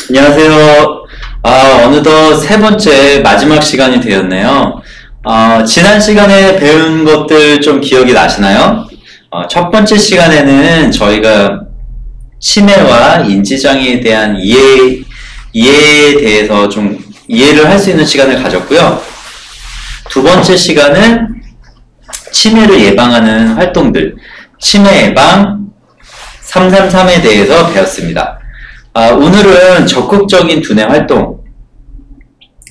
안녕하세요. 어느덧 세 번째 마지막 시간이 되었네요. 지난 시간에 배운 것들 좀 기억이 나시나요? 첫 번째 시간에는 저희가 치매와 인지장애에 대한 이해에 대해서 좀 이해를 할 수 있는 시간을 가졌고요. 두 번째 시간은 치매를 예방하는 활동들, 치매 예방 333에 대해서 배웠습니다. 오늘은 적극적인 두뇌 활동은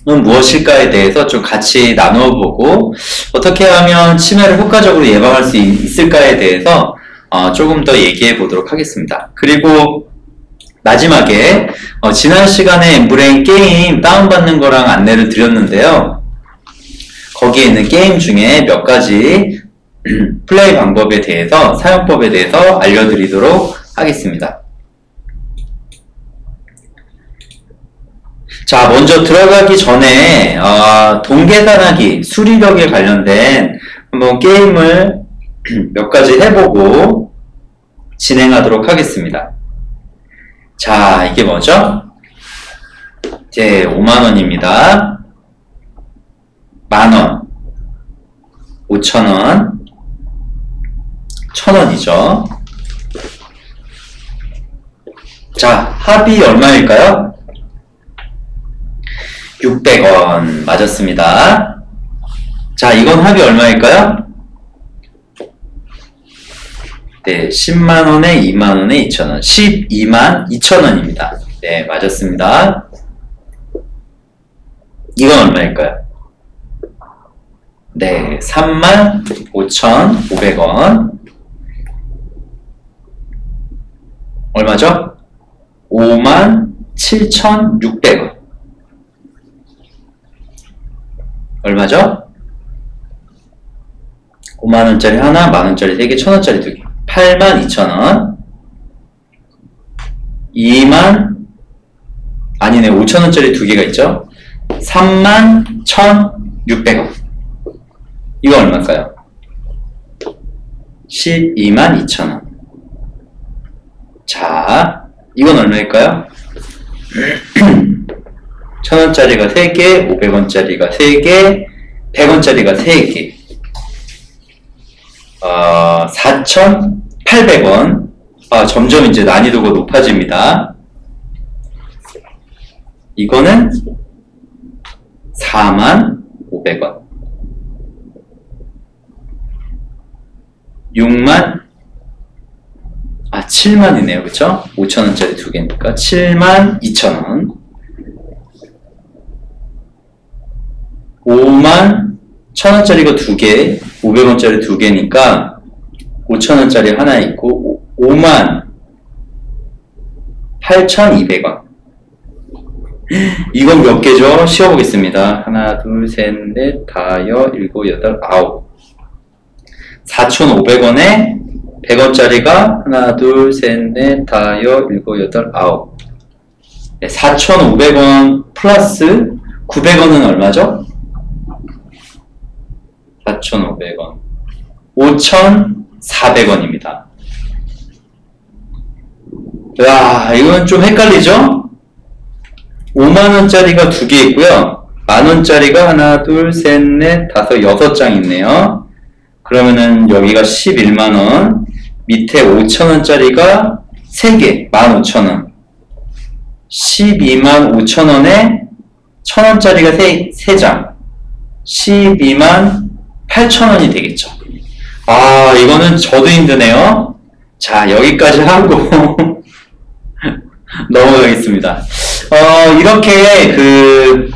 무엇일까에 대해서 좀 같이 나누어 보고 어떻게 하면 치매를 효과적으로 예방할 수 있을까에 대해서 조금 더 얘기해 보도록 하겠습니다. 그리고 마지막에 지난 시간에 엠브레인 게임 다운받는 거랑 안내를 드렸는데요. 거기에 있는 게임 중에 몇 가지 플레이 방법에 대해서, 사용법에 대해서 알려드리도록 하겠습니다. 자, 먼저 들어가기 전에 동계산하기, 수리력에 관련된 한번 게임을 몇 가지 해보고 진행하도록 하겠습니다. 자, 이게 뭐죠? 이제 5만원입니다. 만원, 5천원, 1000원이죠. 자, 합이 얼마일까요? 600원 맞았습니다. 자, 이건 합이 얼마일까요? 네, 10만원에 2만원에 2천원, 12만 2천원입니다. 네, 맞았습니다. 이건 얼마일까요? 네, 35,500원. 얼마죠? 57,600원. 얼마죠? 5만원짜리 하나, 만원짜리 3개, 1000원짜리 2개. 82,000원. 5천원짜리 2개가 있죠? 31,600원. 이거 얼마일까요? 122,000원. 자, 이건 얼마일까요? 1000원짜리가 3개, 500원짜리가 3개, 100원짜리가 3개. 4,800원. 점점 이제 난이도가 높아집니다. 이거는 41,500원. 7만이네요. 그쵸? 5천원짜리 2개니까 72,000원. 51,000원짜리가 2개, 500원짜리 2개니까 5천원짜리 하나 있고 58,200원. 이건 몇 개죠? 쉬어보겠습니다. 하나, 둘, 셋, 넷, 다섯, 일곱, 여덟, 아홉. 4,500원에 100원짜리가 하나, 둘, 셋, 넷, 다섯, 일곱, 여덟, 아홉. 네, 4,500원 플러스 900원은 얼마죠? 4,500원. 5,400원입니다. 야, 이건 좀 헷갈리죠? 5만원짜리가 2개 있고요. 만원짜리가 하나, 둘, 셋, 넷, 다섯, 6장 있네요. 그러면은 여기가 11만원. 밑에 5천원짜리가 3개, 15,000원. 125,000원에 1000원짜리가 3장. 128,000원이 되겠죠. 이거는 저도 힘드네요. 자, 여기까지 하고 넘어가겠습니다. 이렇게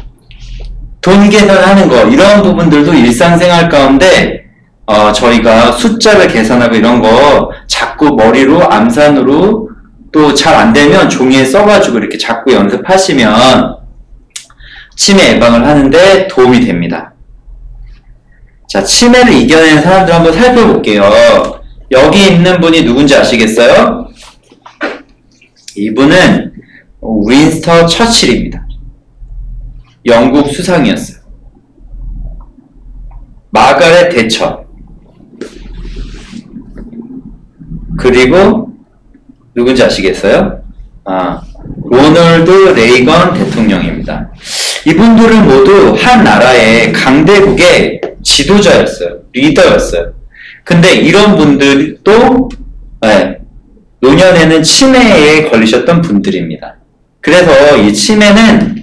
돈 계산하는 거, 이런 부분들도 일상생활 가운데 저희가 숫자를 계산하고 이런 거 자꾸 머리로, 암산으로 또 잘 안 되면 종이에 써가지고 이렇게 자꾸 연습하시면 치매 예방을 하는데 도움이 됩니다. 자, 치매를 이겨내는 사람들 한번 살펴볼게요. 여기 있는 분이 누군지 아시겠어요? 이분은 윈스턴 처칠입니다. 영국 수상이었어요. 마가렛 대처. 그리고 누군지 아시겠어요? 로널드 레이건 대통령입니다. 이분들은 모두 한 나라의 강대국의 지도자였어요. 리더였어요. 근데 이런 분들도 노년에는 치매에 걸리셨던 분들입니다. 그래서 이 치매는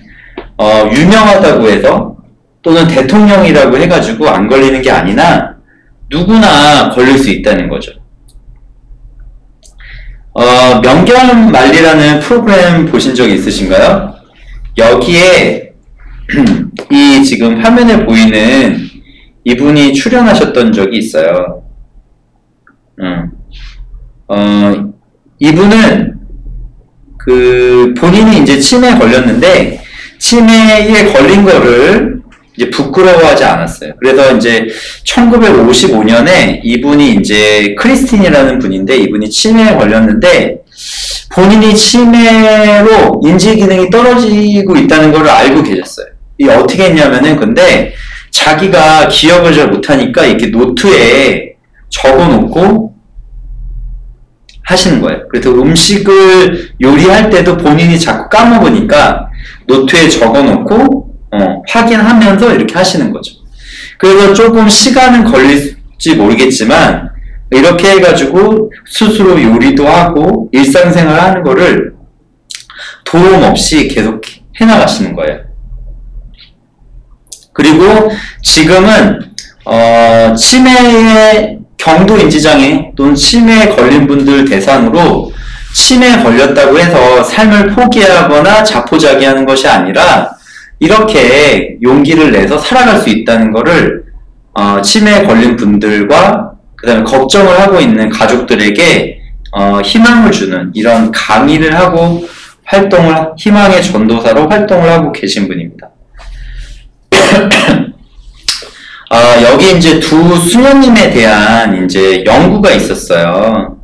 유명하다고 해서 또는 대통령이라고 해가지고 안 걸리는 게 아니라 누구나 걸릴 수 있다는 거죠. 명견만리라는 프로그램 보신 적 있으신가요? 여기에 이 지금 화면에 보이는 이분이 출연하셨던 적이 있어요. 이분은 본인이 이제 치매에 걸렸는데 치매에 걸린 거를 이제 부끄러워하지 않았어요. 그래서 이제 1955년에 이분이 이제 크리스틴이라는 분인데 이분이 치매에 걸렸는데 본인이 치매로 인지 기능이 떨어지고 있다는 걸 알고 계셨어요. 이 어떻게 했냐면은 근데 자기가 기억을 잘 못하니까 이렇게 노트에 적어놓고 하시는 거예요. 그래서 음식을 요리할 때도 본인이 자꾸 까먹으니까 노트에 적어놓고 확인하면서 이렇게 하시는 거죠. 그래서 조금 시간은 걸릴지 모르겠지만 이렇게 해가지고 스스로 요리도 하고 일상생활 하는 거를 도움 없이 계속 해나가시는 거예요. 그리고 지금은 치매의 경도인지장애 또는 치매에 걸린 분들 대상으로 치매에 걸렸다고 해서 삶을 포기하거나 자포자기하는 것이 아니라 이렇게 용기를 내서 살아갈 수 있다는 것을 치매에 걸린 분들과 그 다음에 걱정을 하고 있는 가족들에게 희망을 주는 이런 강의를 하고 희망의 전도사로 활동을 하고 계신 분입니다. 여기 이제 두 수녀님에 대한 이제 연구가 있었어요.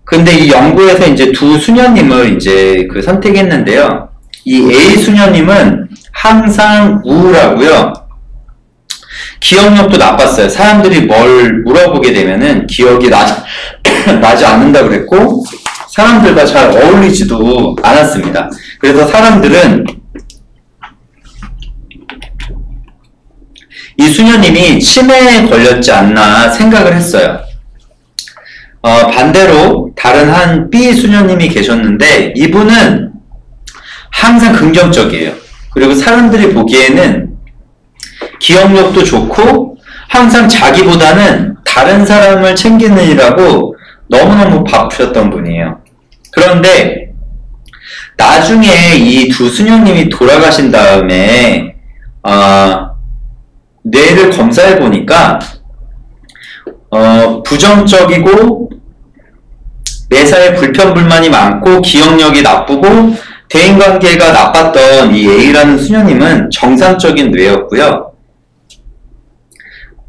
근데 이 연구에서 이제 두 수녀님을 이제 선택했는데요. 이 A 수녀님은 항상 우울하고요. 기억력도 나빴어요. 사람들이 뭘 물어보게 되면은 기억이 나지 않는다 그랬고, 사람들과 잘 어울리지도 않았습니다. 그래서 사람들은 이 수녀님이 치매에 걸렸지 않나 생각을 했어요. 반대로 다른 한 B 수녀님이 계셨는데 이분은 항상 긍정적이에요. 그리고 사람들이 보기에는 기억력도 좋고 항상 자기보다는 다른 사람을 챙기느라고 너무너무 바쁘셨던 분이에요. 그런데 나중에 이 두 수녀님이 돌아가신 다음에 뇌를 검사해 보니까 부정적이고 매사에 불편불만이 많고 기억력이 나쁘고 대인관계가 나빴던 이 A라는 수녀님은 정상적인 뇌였고요.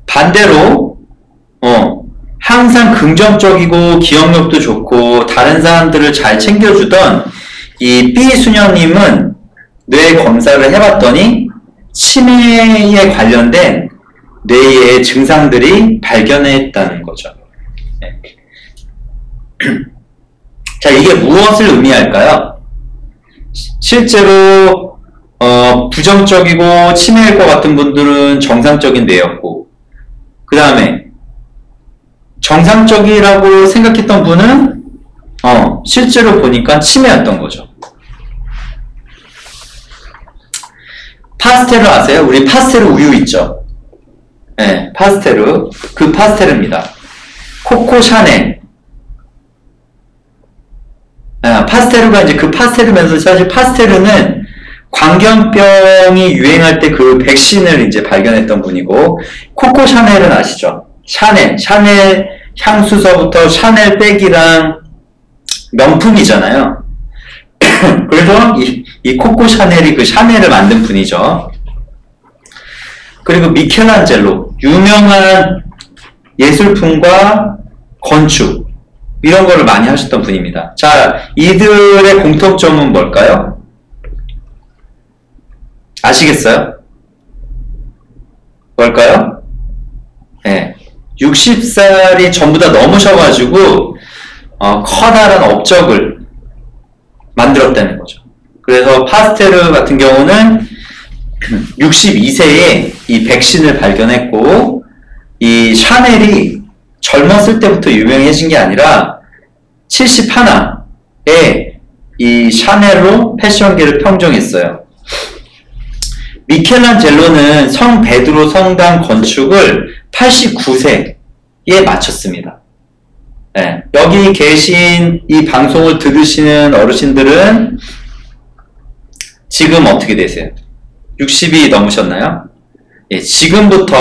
반대로 항상 긍정적이고 기억력도 좋고 다른 사람들을 잘 챙겨주던 이 B 수녀님은 뇌 검사를 해봤더니 치매에 관련된 뇌의 증상들이 발견했다는 거죠. 네. 자, 이게 무엇을 의미할까요? 실제로 부정적이고 치매일 것 같은 분들은 정상적인 뇌였고, 그 다음에 정상적이라고 생각했던 분은 실제로 보니까 치매였던 거죠. 파스테르 아세요? 우리 파스테르 우유 있죠? 네, 파스테르. 그 파스테르입니다. 코코 샤넬. 파스테르가 이제 그 파스테르면서 사실 파스테르는 광견병이 유행할 때 그 백신을 이제 발견했던 분이고, 코코 샤넬은 아시죠? 샤넬 향수서부터 샤넬 백이랑 명품이잖아요. 그래서 이 코코 샤넬이 그 샤넬을 만든 분이죠. 그리고 미켈란젤로, 유명한 예술품과 건축 이런 거를 많이 하셨던 분입니다. 자, 이들의 공통점은 뭘까요? 아시겠어요? 뭘까요? 네, 60살이 전부 다 넘으셔가지고 커다란 업적을 만들었다는 거죠. 그래서 파스테르 같은 경우는 62세에 이 백신을 발견했고, 이 샤넬이 젊었을 때부터 유명해진 게 아니라 71에 이 샤넬로 패션계를 평정했어요. 미켈란젤로는 성 베드로 성당 건축을 89세에 마쳤습니다. 네, 여기 계신 이 방송을 들으시는 어르신들은 지금 어떻게 되세요? 60이 넘으셨나요? 예, 지금부터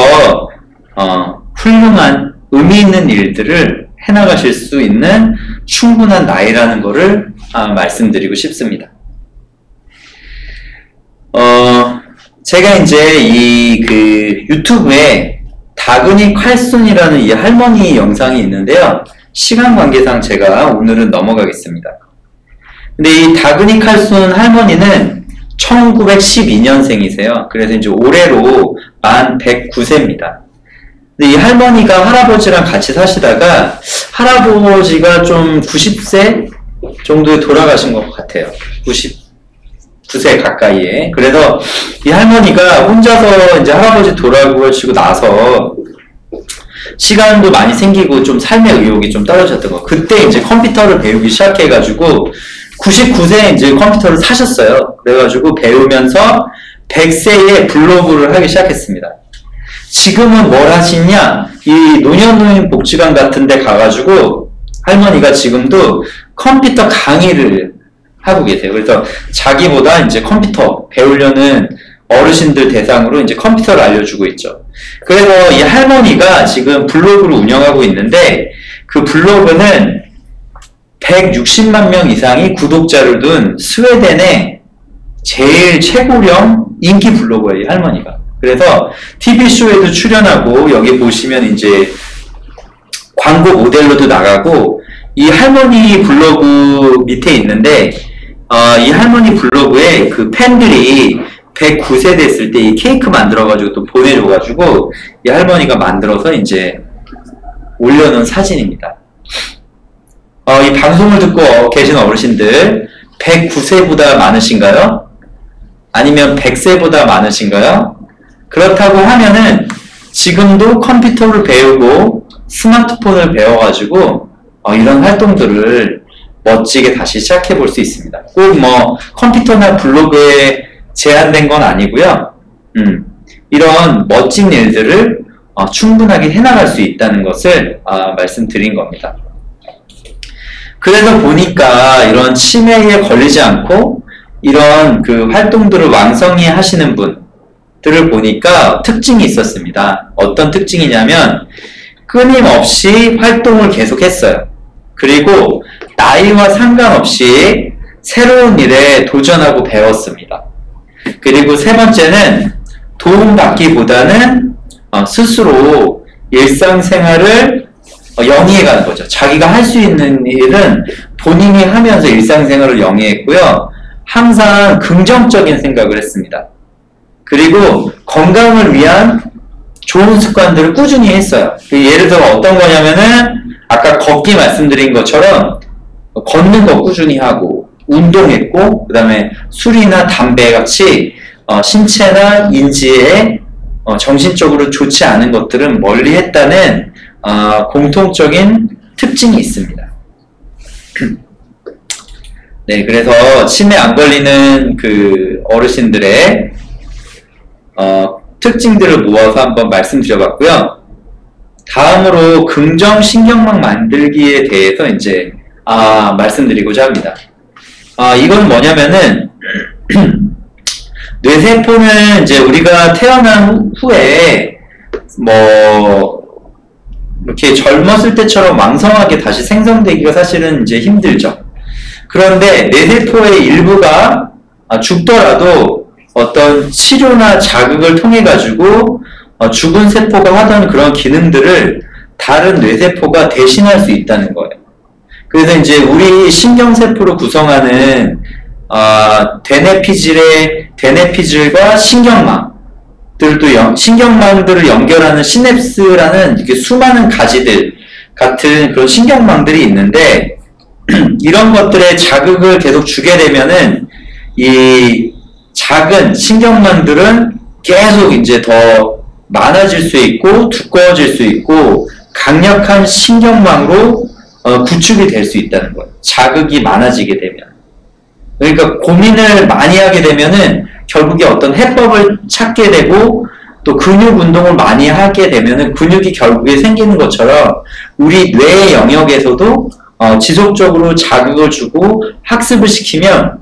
훌륭한 의미 있는 일들을 해나가실 수 있는 충분한 나이라는 것을 말씀드리고 싶습니다. 제가 이제 이 유튜브에 다그니 칼슨이라는 이 할머니 영상이 있는데요. 시간 관계상 제가 오늘은 넘어가겠습니다. 근데 이 다그니 칼슨 할머니는 1912년생이세요. 그래서 이제 올해로 만 109세입니다. 근데 이 할머니가 할아버지랑 같이 사시다가 할아버지가 좀 90세 정도에 돌아가신 것 같아요. 99세 가까이에. 그래서 이 할머니가 혼자서 이제 할아버지 돌아가시고 나서 시간도 많이 생기고 좀 삶의 의욕이 좀 떨어졌던 거. 그때 이제 컴퓨터를 배우기 시작해가지고 99세에 이제 컴퓨터를 사셨어요. 그래가지고 배우면서 100세에 블로그를 하기 시작했습니다. 지금은 뭘 하시냐? 이 노년노인 복지관 같은 데 가가지고 할머니가 지금도 컴퓨터 강의를 하고 계세요. 그래서 자기보다 이제 컴퓨터 배우려는 어르신들 대상으로 이제 컴퓨터를 알려주고 있죠. 그래서 이 할머니가 지금 블로그를 운영하고 있는데 그 블로그는 160만 명 이상이 구독자를 둔 스웨덴의 제일 최고령 인기 블로거예요, 이 할머니가. 그래서 TV쇼에도 출연하고 여기 보시면 이제 광고 모델로도 나가고 이 할머니 블로그 밑에 있는데 이 할머니 블로그에 그 팬들이 109세 됐을 때 이 케이크 만들어가지고 또 보내줘가지고 이 할머니가 만들어서 이제 올려놓은 사진입니다. 이 방송을 듣고 계신 어르신들 109세보다 많으신가요? 아니면 100세보다 많으신가요? 그렇다고 하면은 지금도 컴퓨터를 배우고 스마트폰을 배워가지고 이런 활동들을 멋지게 다시 시작해 볼 수 있습니다. 꼭 뭐 컴퓨터나 블로그에 제한된 건 아니고요. 이런 멋진 일들을 충분하게 해나갈 수 있다는 것을 말씀드린 겁니다. 그래서 보니까 이런 치매에 걸리지 않고 이런 그 활동들을 왕성히 하시는 분들을 보니까 특징이 있었습니다. 어떤 특징이냐면 끊임없이 활동을 계속했어요. 그리고 나이와 상관없이 새로운 일에 도전하고 배웠습니다. 그리고 세 번째는 도움받기보다는 스스로 일상생활을 영위해가는 거죠. 자기가 할 수 있는 일은 본인이 하면서 일상생활을 영위했고요. 항상 긍정적인 생각을 했습니다. 그리고 건강을 위한 좋은 습관들을 꾸준히 했어요. 예를 들어 어떤 거냐면은 아까 걷기 말씀드린 것처럼 걷는 거 꾸준히 하고 운동했고 그 다음에 술이나 담배 같이 신체나 인지에 정신적으로 좋지 않은 것들은 멀리 했다는 공통적인 특징이 있습니다. 네, 그래서 치매 안 걸리는 그 어르신들의 특징들을 모아서 한번 말씀드려봤고요. 다음으로 긍정신경망 만들기에 대해서 이제 말씀드리고자 합니다. 이건 뭐냐면은 뇌세포는 이제 우리가 태어난 후에 뭐 이렇게 젊었을 때처럼 왕성하게 다시 생성되기가 사실은 이제 힘들죠. 그런데 뇌세포의 일부가 죽더라도 어떤 치료나 자극을 통해 가지고 죽은 세포가 하던 그런 기능들을 다른 뇌세포가 대신할 수 있다는 거예요. 그래서 이제 우리 신경세포를 구성하는 대뇌피질과 신경망들을 연결하는 시냅스라는 이렇게 수많은 가지들 같은 그런 신경망들이 있는데 이런 것들에 자극을 계속 주게 되면은 이 작은 신경망들은 계속 이제 더 많아질 수 있고 두꺼워질 수 있고 강력한 신경망으로 구축이 될 수 있다는 거예요. 자극이 많아지게 되면. 그러니까 고민을 많이 하게 되면은 결국에 어떤 해법을 찾게 되고 또 근육 운동을 많이 하게 되면은 근육이 결국에 생기는 것처럼 우리 뇌의 영역에서도 지속적으로 자극을 주고 학습을 시키면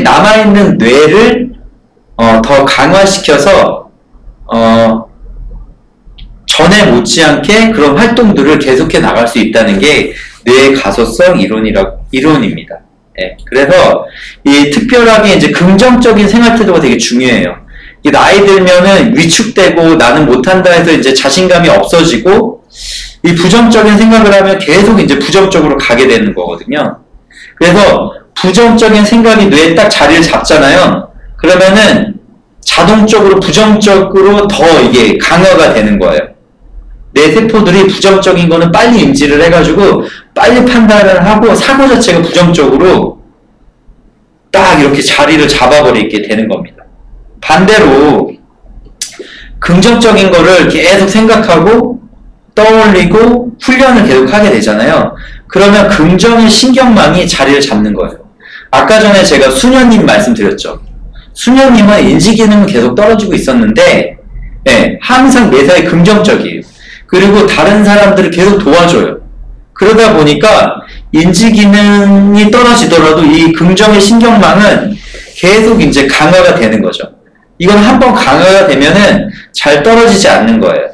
남아있는 뇌를 더 강화시켜서 전에 못지않게 그런 활동들을 계속해 나갈 수 있다는 게 뇌의 가소성 이론입니다. 예, 그래서 이 특별하게 이제 긍정적인 생활 태도가 되게 중요해요. 나이 들면은 위축되고 나는 못한다 해서 이제 자신감이 없어지고 이 부정적인 생각을 하면 계속 이제 부정적으로 가게 되는 거거든요. 그래서 부정적인 생각이 뇌에 딱 자리를 잡잖아요. 그러면은 자동적으로 부정적으로 더 이게 강화가 되는 거예요. 내 세포들이 부정적인 거는 빨리 인지를 해가지고 빨리 판단을 하고 사고 자체가 부정적으로 딱 이렇게 자리를 잡아버리게 되는 겁니다. 반대로 긍정적인 거를 계속 생각하고 떠올리고 훈련을 계속 하게 되잖아요. 그러면 긍정의 신경망이 자리를 잡는 거예요. 아까 전에 제가 수녀님 말씀드렸죠. 수녀님은 인지기능은 계속 떨어지고 있었는데 네, 항상 매사에 긍정적이에요. 그리고 다른 사람들을 계속 도와줘요. 그러다 보니까 인지기능이 떨어지더라도 이 긍정의 신경망은 계속 이제 강화가 되는 거죠. 이건 한번 강화가 되면은 잘 떨어지지 않는 거예요.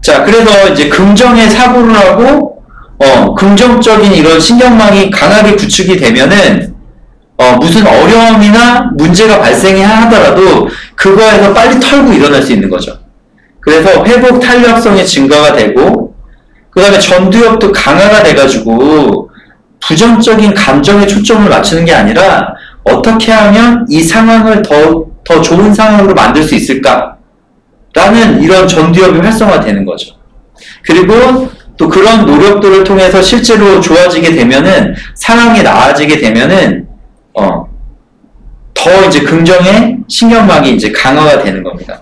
자, 그래서 이제 긍정의 사고를 하고, 긍정적인 이런 신경망이 강하게 구축이 되면은, 무슨 어려움이나 문제가 발생하더라도 그거에서 빨리 털고 일어날 수 있는 거죠. 그래서 회복 탄력성의 증가가 되고, 그 다음에 전두엽도 강화가 돼가지고, 부정적인 감정에 초점을 맞추는 게 아니라, 어떻게 하면 이 상황을 더 좋은 상황으로 만들 수 있을까? 라는 이런 전두엽이 활성화되는 거죠. 그리고 또 그런 노력들을 통해서 실제로 좋아지게 되면은, 상황이 나아지게 되면은, 더 이제 긍정의 신경망이 이제 강화가 되는 겁니다.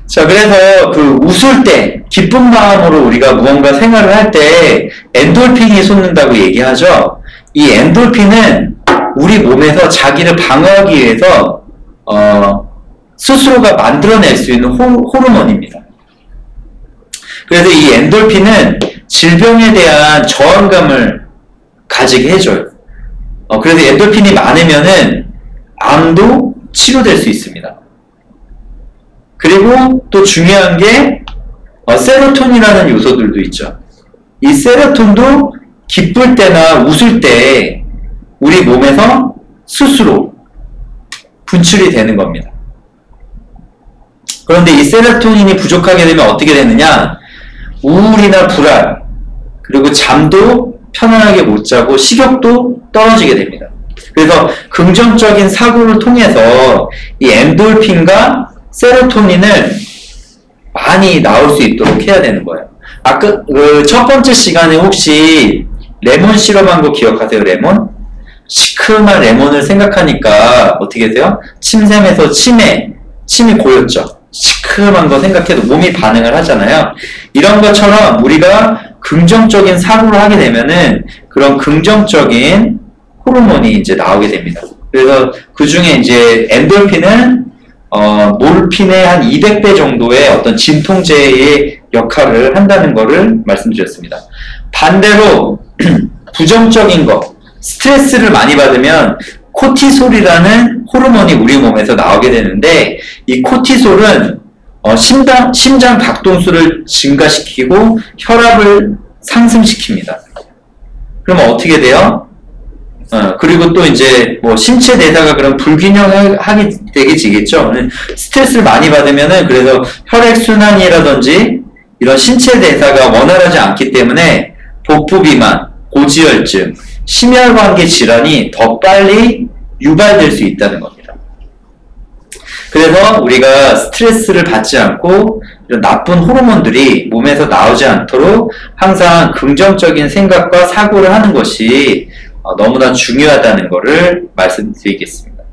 자, 그래서 그 웃을 때, 기쁜 마음으로 우리가 무언가 생활을 할 때 엔돌핀이 솟는다고 얘기하죠. 이 엔돌핀은 우리 몸에서 자기를 방어하기 위해서 스스로가 만들어낼 수 있는 호르몬입니다. 그래서 이 엔돌핀은 질병에 대한 저항감을 가지게 해줘요. 그래서 엔돌핀이 많으면은 암도 치료될 수 있습니다. 그리고 또 중요한 게 세로토닌이라는 요소들도 있죠. 이 세로토닌도 기쁠 때나 웃을 때 우리 몸에서 스스로 분출이 되는 겁니다. 그런데 이 세로토닌이 부족하게 되면 어떻게 되느냐? 우울이나 불안, 그리고 잠도 편안하게 못 자고 식욕도 떨어지게 됩니다. 그래서 긍정적인 사고를 통해서 이 엔돌핀과 세로토닌을 많이 나올 수 있도록 해야 되는 거예요. 아까 첫 번째 시간에 혹시 레몬 실험한 거 기억하세요? 레몬? 시큼한 레몬을 생각하니까 어떻게 돼요? 침샘에서 침이 고였죠. 시큼한 거 생각해도 몸이 반응을 하잖아요. 이런 것처럼 우리가 긍정적인 사고를 하게 되면은 그런 긍정적인 호르몬이 이제 나오게 됩니다. 그래서 그 중에 이제 엔돌핀은 몰핀의 한 200배 정도의 어떤 진통제의 역할을 한다는 것을 말씀드렸습니다. 반대로 부정적인 거, 스트레스를 많이 받으면 코티솔이라는 호르몬이 우리 몸에서 나오게 되는데 이 코티솔은 심장 박동수를 증가시키고 혈압을 상승시킵니다. 그러면 어떻게 돼요? 그리고 또 이제 뭐 신체 대사가 그럼 불균형하게 되겠죠. 스트레스를 많이 받으면은 그래서 혈액순환이라든지 이런 신체 대사가 원활하지 않기 때문에 복부 비만, 고지혈증, 심혈관계 질환이 더 빨리 유발될 수 있다는 겁니다. 그래서 우리가 스트레스를 받지 않고 이런 나쁜 호르몬들이 몸에서 나오지 않도록 항상 긍정적인 생각과 사고를 하는 것이 너무나 중요하다는 것을 말씀드리겠습니다.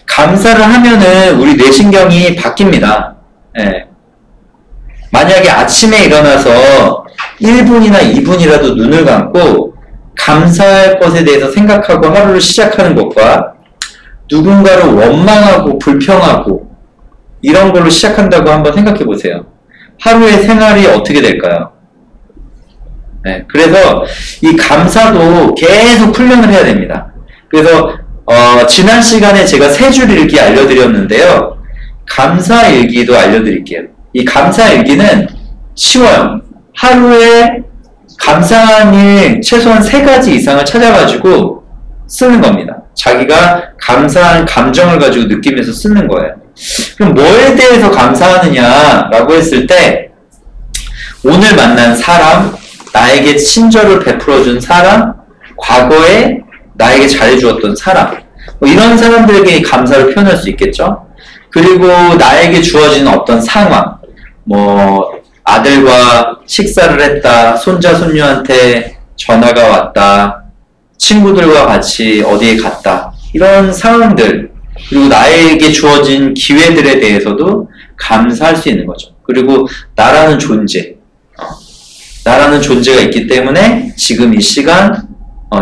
감사를 하면은 우리 뇌신경이 바뀝니다. 예. 만약에 아침에 일어나서 1분이나 2분이라도 눈을 감고 감사할 것에 대해서 생각하고 하루를 시작하는 것과 누군가를 원망하고 불평하고 이런 걸로 시작한다고 한번 생각해 보세요. 하루의 생활이 어떻게 될까요? 네, 그래서 이 감사도 계속 훈련을 해야 됩니다. 그래서 지난 시간에 제가 3줄 일기 알려드렸는데요. 감사 일기도 알려드릴게요. 이 감사 일기는 쉬워요. 하루에 감사한 일 최소한 3가지 이상을 찾아가지고 쓰는 겁니다. 자기가 감사한 감정을 가지고 느끼면서 쓰는 거예요. 그럼 뭐에 대해서 감사하느냐라고 했을 때 오늘 만난 사람, 나에게 친절을 베풀어준 사람, 과거에 나에게 잘해주었던 사람 이런 사람들에게 감사를 표현할 수 있겠죠. 그리고 나에게 주어진 어떤 상황 아들과 식사를 했다, 손자 손녀한테 전화가 왔다, 친구들과 같이 어디에 갔다 이런 상황들 그리고 나에게 주어진 기회들에 대해서도 감사할 수 있는 거죠. 그리고 나라는 존재가 있기 때문에 지금 이 시간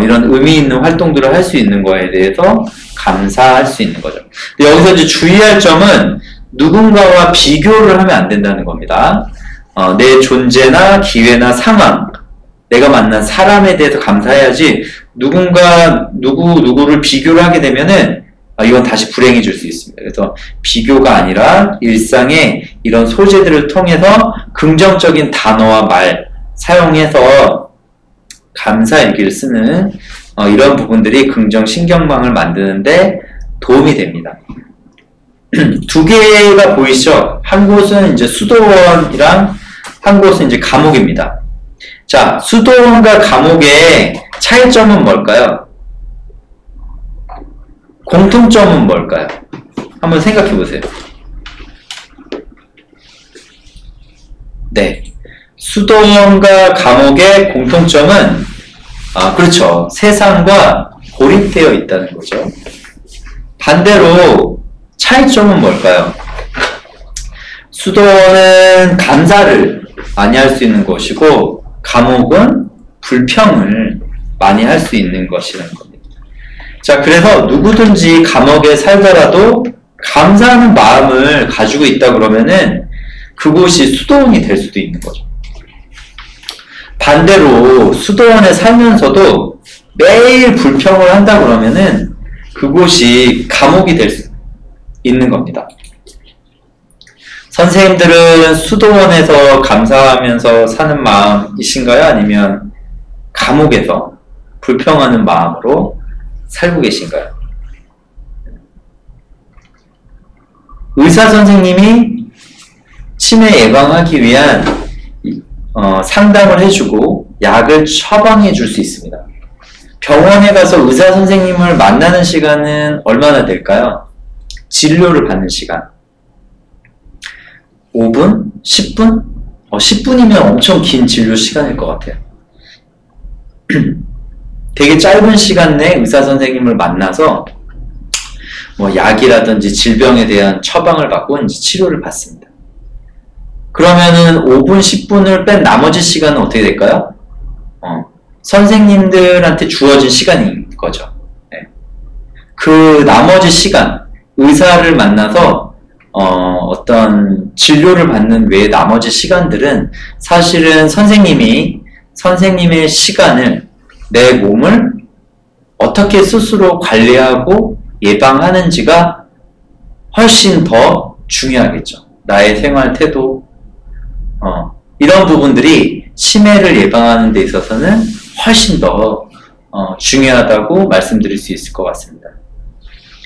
이런 의미 있는 활동들을 할 수 있는 거에 대해서 감사할 수 있는 거죠. 여기서 이제 주의할 점은 누군가와 비교를 하면 안 된다는 겁니다. 내 존재나 기회나 상황, 내가 만난 사람에 대해서 감사해야지 누구를 비교를 하게 되면은 이건 다시 불행해질 수 있습니다. 그래서 비교가 아니라 일상의 이런 소재들을 통해서 긍정적인 단어와 말 사용해서 감사 일기를 쓰는 이런 부분들이 긍정신경망을 만드는데 도움이 됩니다. 2개가 보이시죠? 한 곳은 이제 수도원이랑 한 곳은 이제 감옥입니다. 자, 수도원과 감옥의 차이점은 뭘까요? 공통점은 뭘까요? 한번 생각해 보세요. 네. 수도원과 감옥의 공통점은 그렇죠. 세상과 고립되어 있다는 거죠. 반대로 차이점은 뭘까요? 수도원은 감사를 많이 할 수 있는 것이고 감옥은 불평을 많이 할 수 있는 것이라는 겁니다. 자, 그래서 누구든지 감옥에 살더라도 감사하는 마음을 가지고 있다 그러면은 그곳이 수도원이 될 수도 있는 거죠. 반대로 수도원에 살면서도 매일 불평을 한다 그러면은 그곳이 감옥이 될 수 있는 겁니다. 선생님들은 수도원에서 감사하면서 사는 마음이신가요? 아니면 감옥에서 불평하는 마음으로 살고 계신가요? 의사 선생님이 치매 예방하기 위한 상담을 해주고 약을 처방해 줄 수 있습니다. 병원에 가서 의사 선생님을 만나는 시간은 얼마나 될까요? 진료를 받는 시간 5분? 10분? 10분이면 엄청 긴 진료 시간일 것 같아요. 되게 짧은 시간 내에 의사 선생님을 만나서 약이라든지 질병에 대한 처방을 받고 이제 치료를 받습니다. 그러면은 5분, 10분을 뺀 나머지 시간은 어떻게 될까요? 선생님들한테 주어진 시간인 거죠. 네. 그 나머지 시간, 의사를 만나서 어떤 진료를 받는 외의 나머지 시간들은 사실은 선생님의 시간을 내 몸을 어떻게 스스로 관리하고 예방하는지가 훨씬 더 중요하겠죠. 나의 생활 태도, 이런 부분들이 치매를 예방하는 데 있어서는 훨씬 더 중요하다고 말씀드릴 수 있을 것 같습니다.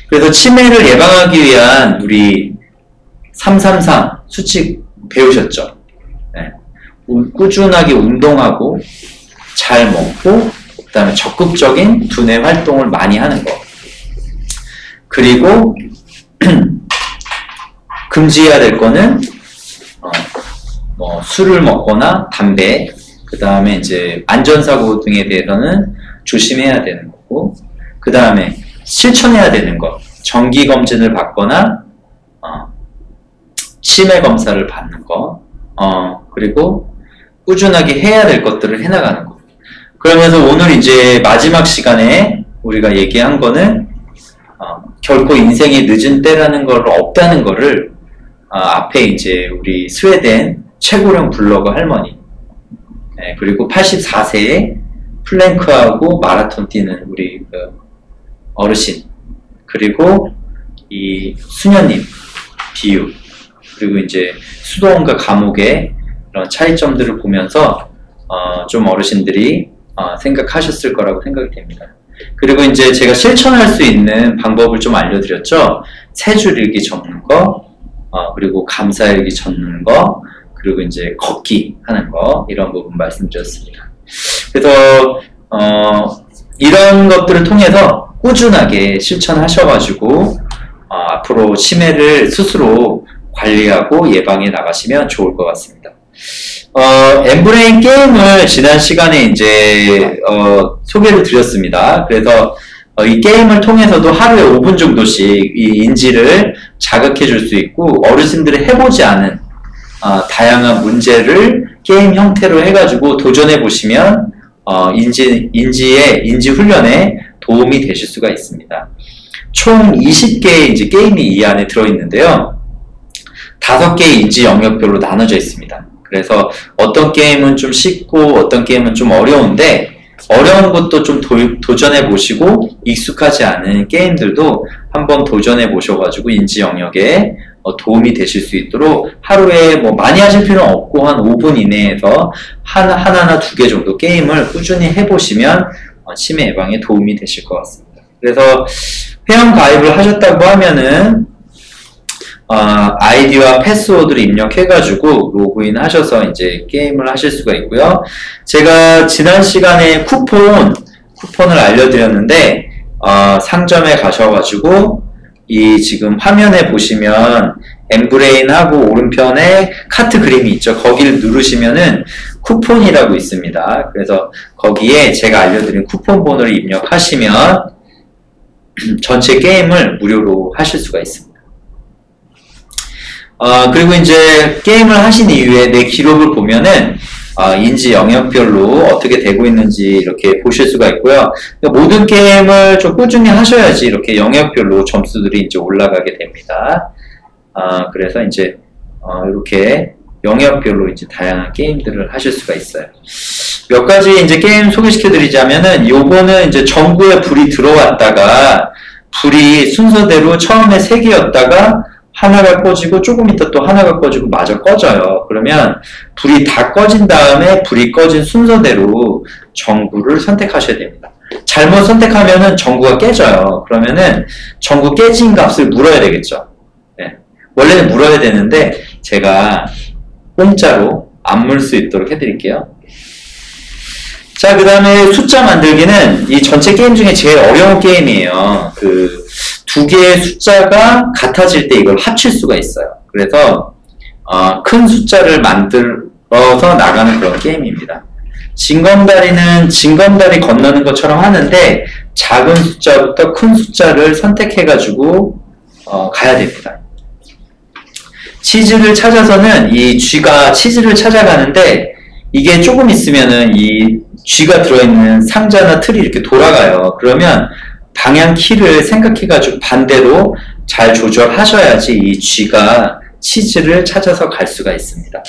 그래서 치매를 예방하기 위한 우리 333 수칙 배우셨죠? 네. 꾸준하게 운동하고 잘 먹고 그 다음에 적극적인 두뇌 활동을 많이 하는 거 그리고 금지해야 될 거는 뭐 술을 먹거나 담배, 그 다음에 이제 안전사고 등에 대해서는 조심해야 되는 거고, 그 다음에 실천해야 되는 거, 정기검진을 받거나 치매 검사를 받는 거, 그리고 꾸준하게 해야 될 것들을 해나가는 거. 그러면서 오늘 이제 마지막 시간에 우리가 얘기한 거는 결코 인생이 늦은 때라는 걸 없다는 거를 앞에 이제 우리 스웨덴 최고령 블로거 할머니, 그리고 84세에 플랭크하고 마라톤 뛰는 우리 어르신, 그리고 이 수녀님 비유, 그리고 이제 수도원과 감옥의 이런 차이점들을 보면서 좀 어르신들이 생각하셨을 거라고 생각이 됩니다. 그리고 이제 제가 실천할 수 있는 방법을 좀 알려드렸죠. 세 줄 일기 적는 거, 그리고 감사일기 적는 거, 그리고 이제 걷기 하는 거, 이런 부분 말씀드렸습니다. 그래서 이런 것들을 통해서 꾸준하게 실천하셔가지고 앞으로 치매를 스스로 관리하고 예방해 나가시면 좋을 것 같습니다. 엠브레인 게임을 지난 시간에 이제 소개를 드렸습니다. 그래서 이 게임을 통해서도 하루에 5분 정도씩 이 인지를 자극해 줄 수 있고, 어르신들이 해보지 않은 다양한 문제를 게임 형태로 해가지고 도전해 보시면 인지 훈련에 도움이 되실 수가 있습니다. 총 20개의 이제 게임이 이 안에 들어있는데요. 5개의 인지 영역별로 나눠져 있습니다. 그래서 어떤 게임은 좀 쉽고 어떤 게임은 좀 어려운데, 어려운 것도 좀 도전해 보시고 익숙하지 않은 게임들도 한번 도전해 보셔가지고 인지 영역에 도움이 되실 수 있도록 하루에 뭐 많이 하실 필요는 없고 한 5분 이내에서 하나나 2개 정도 게임을 꾸준히 해보시면 치매 예방에 도움이 되실 것 같습니다. 그래서 회원 가입을 하셨다고 하면은 아이디와 패스워드를 입력해가지고 로그인 하셔서 이제 게임을 하실 수가 있고요. 제가 지난 시간에 쿠폰을 알려드렸는데, 상점에 가셔가지고 이 지금 화면에 보시면 엠브레인하고 오른편에 카트 그림이 있죠. 거기를 누르시면은 쿠폰이라고 있습니다. 그래서 거기에 제가 알려드린 쿠폰 번호를 입력하시면 전체 게임을 무료로 하실 수가 있습니다. 그리고 이제 게임을 하신 이후에 내 기록을 보면은 인지 영역별로 어떻게 되고 있는지 이렇게 보실 수가 있고요. 모든 게임을 좀 꾸준히 하셔야지 이렇게 영역별로 점수들이 이제 올라가게 됩니다. 그래서 이제 이렇게 영역별로 이제 다양한 게임들을 하실 수가 있어요. 몇 가지 이제 게임 소개시켜 드리자면은, 요거는 이제 전구에 불이 들어왔다가 불이 순서대로 처음에 3개였다가 하나가 꺼지고 조금 있다 또 하나가 꺼지고 마저 꺼져요. 그러면 불이 다 꺼진 다음에 불이 꺼진 순서대로 전구를 선택하셔야 됩니다. 잘못 선택하면은 전구가 깨져요. 그러면은 전구 깨진 값을 물어야 되겠죠. 네. 원래는 물어야 되는데 제가 공짜로 안 물 수 있도록 해드릴게요. 자, 그 다음에 숫자 만들기는 이 전체 게임 중에 제일 어려운 게임이에요. 그 2개의 숫자가 같아질 때 이걸 합칠 수가 있어요. 그래서 큰 숫자를 만들어서 나가는 그런 게임입니다. 징검다리는 징검다리 건너는 것처럼 하는데, 작은 숫자부터 큰 숫자를 선택해가지고 가야 됩니다. 치즈를 찾아서는 이 쥐가 치즈를 찾아가는데, 이게 조금 있으면은 이 쥐가 들어있는 상자나 틀이 이렇게 돌아가요. 그러면 방향 키를 생각해가지고 반대로 잘 조절하셔야지 이 쥐가 치즈를 찾아서 갈 수가 있습니다.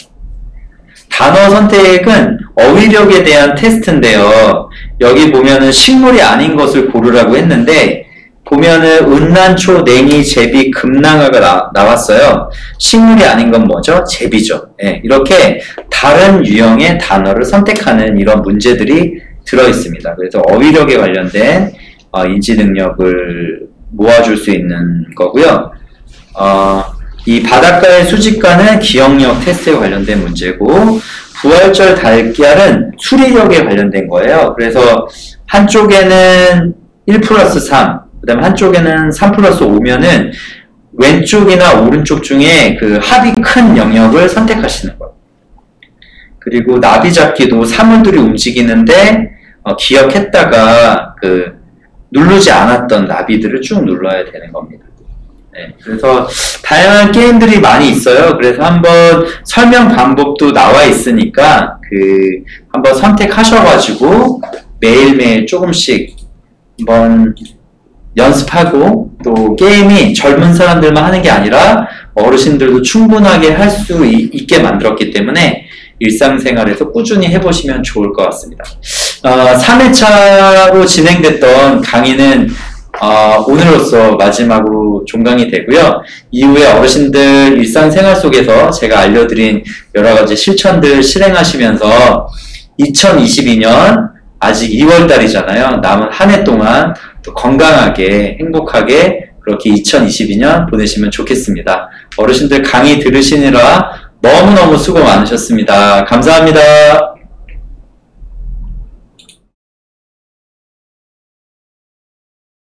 단어 선택은 어휘력에 대한 테스트인데요. 여기 보면은 식물이 아닌 것을 고르라고 했는데, 보면은 은난초, 냉이, 제비, 금낭아가 나왔어요. 식물이 아닌 건 뭐죠? 제비죠. 네, 이렇게 다른 유형의 단어를 선택하는 이런 문제들이 들어있습니다. 그래서 어휘력에 관련된 인지 능력을 모아줄 수 있는 거고요. 이 바닷가의 수집가는 기억력 테스트에 관련된 문제고, 부활절 달걀은 수리력에 관련된 거예요. 그래서 한쪽에는 1+3, 그 다음에 한쪽에는 3+5면은 왼쪽이나 오른쪽 중에 그 합이 큰 영역을 선택하시는 거예요. 그리고 나비잡기도 사물들이 움직이는데 기억했다가 누르지 않았던 나비들을 쭉 눌러야 되는 겁니다. 네, 그래서 다양한 게임들이 많이 있어요. 그래서 한번 설명 방법도 나와 있으니까 한번 선택하셔가지고 매일매일 조금씩 한번 연습하고, 또 게임이 젊은 사람들만 하는 게 아니라 어르신들도 충분하게 할 수 있게 만들었기 때문에 일상생활에서 꾸준히 해보시면 좋을 것 같습니다. 3회차로 진행됐던 강의는 오늘로써 마지막으로 종강이 되고요. 이후에 어르신들 일상생활 속에서 제가 알려드린 여러가지 실천들 실행하시면서 2022년 아직 2월달이잖아요. 남은 한 해 동안 또 건강하게 행복하게 그렇게 2022년 보내시면 좋겠습니다. 어르신들 강의 들으시느라 너무너무 수고 많으셨습니다. 감사합니다.